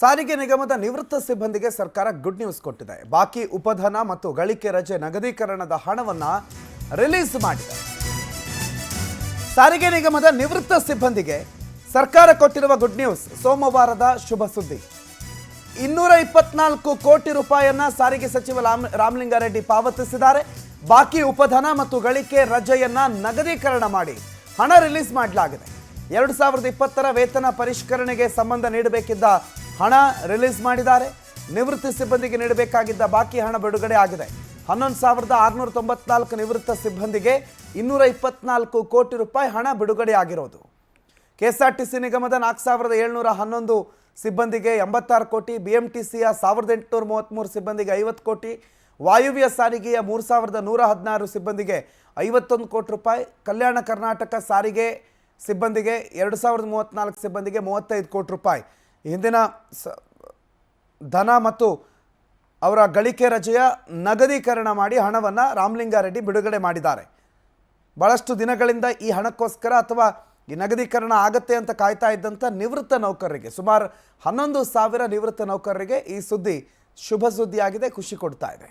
ಸಾರಿಗೆ ನಿಗಮದ ನಿವೃತ್ತ ಸಿಬ್ಬಂದಿಗೆ ಸರ್ಕಾರ ಗುಡ್ ನ್ಯೂಸ್ ಕೊಟ್ಟಿದೆ. ಬಾಕಿ ಉಪಧನ ಮತ್ತು ಗಳಿಕೆ ರಜೆ ನಗದೀಕರಣದ ಹಣವನ್ನು ರಿಲೀಸ್ ಮಾಡಿದೆ. ಸಾರಿಗೆ ನಿಗಮದ ನಿವೃತ್ತ ಸಿಬ್ಬಂದಿಗೆ ಸರ್ಕಾರ ಕೊಟ್ಟಿರುವ ಗುಡ್ ನ್ಯೂಸ್. ಸೋಮವಾರದ ಶುಭ ಸುದ್ದಿ. 224 ಕೋಟಿ ರೂಪಾಯಿಯನ್ನ ಸಾರಿಗೆ ಸಚಿವ ರಾಮಲಿಂಗಾರೆಡ್ಡಿ ಪಾವತಿಸಿದ್ದಾರೆ. ಬಾಕಿ ಉಪಧನ ಮತ್ತು ಗಳಿಕೆ ರಜೆಯನ್ನ ನಗದೀಕರಣ ಮಾಡಿ ಹಣ ರಿಲೀಸ್ ಮಾಡಲಾಗಿದೆ. 2020ರ ವೇತನ ಪರಿಷ್ಕರಣೆಗೆ ಸಂಬಂಧ ನೀಡಬೇಕಿದ್ದ ಹಣ ರಿಲೀಸ್ ಮಾಡಿದ್ದಾರೆ. ನಿವೃತ್ತ ಸಿಬ್ಬಂದಿಗೆ ನೀಡಬೇಕಾಗಿದ್ದ ಬಾಕಿ ಹಣ ಬಿಡುಗಡೆ ಆಗಿದೆ. 11,694 ನಿವೃತ್ತ ಸಿಬ್ಬಂದಿಗೆ 224 ಕೋಟಿ ರೂಪಾಯಿ ಹಣ ಬಿಡುಗಡೆ ಆಗಿರೋದು. ಕೆಎಸ್ಆರ್ಟಿಸಿ ನಿಗಮದ 4,711 ಸಿಬ್ಬಂದಿಗೆ 86 ಕೋಟಿ, ಬಿಎಂಟಿಸಿಯ 1,833 ಸಿಬ್ಬಂದಿಗೆ 50 ಕೋಟಿ, ವಾಯುವ್ಯ ಸಾರಿಗೆಯ 3,116 ಸಿಬ್ಬಂದಿಗೆ 51 ಕೋಟಿ ರೂಪಾಯಿ, ಕಲ್ಯಾಣ ಕರ್ನಾಟಕ ಸಾರಿಗೆ ಸಿಬ್ಬಂದಿಗೆ 2,034 ಸಿಬ್ಬಂದಿಗೆ 35 ಕೋಟಿ ರೂಪಾಯಿ ಹಿಂದಿನ ಧನ ಮತ್ತು ಅವರ ಗಳಿಕೆ ರಜೆಯ ನಗದೀಕರಣ ಮಾಡಿ ಹಣವನ್ನು ರಾಮಲಿಂಗಾರೆಡ್ಡಿ ಬಿಡುಗಡೆ ಮಾಡಿದ್ದಾರೆ. ಬಹಳಷ್ಟು ದಿನಗಳಿಂದ ಈ ಹಣಕ್ಕೋಸ್ಕರ ಅಥವಾ ಈ ನಗದೀಕರಣ ಆಗತ್ತೆ ಅಂತ ಕಾಯ್ತಾ ಇದ್ದಂಥ ನಿವೃತ್ತ ನೌಕರರಿಗೆ, ಸುಮಾರು 11,000 ನಿವೃತ್ತ ನೌಕರರಿಗೆ ಈ ಸುದ್ದಿ ಶುಭ ಸುದ್ದಿಯಾಗಿದೆ, ಖುಷಿ ಕೊಡ್ತಾ ಇದೆ.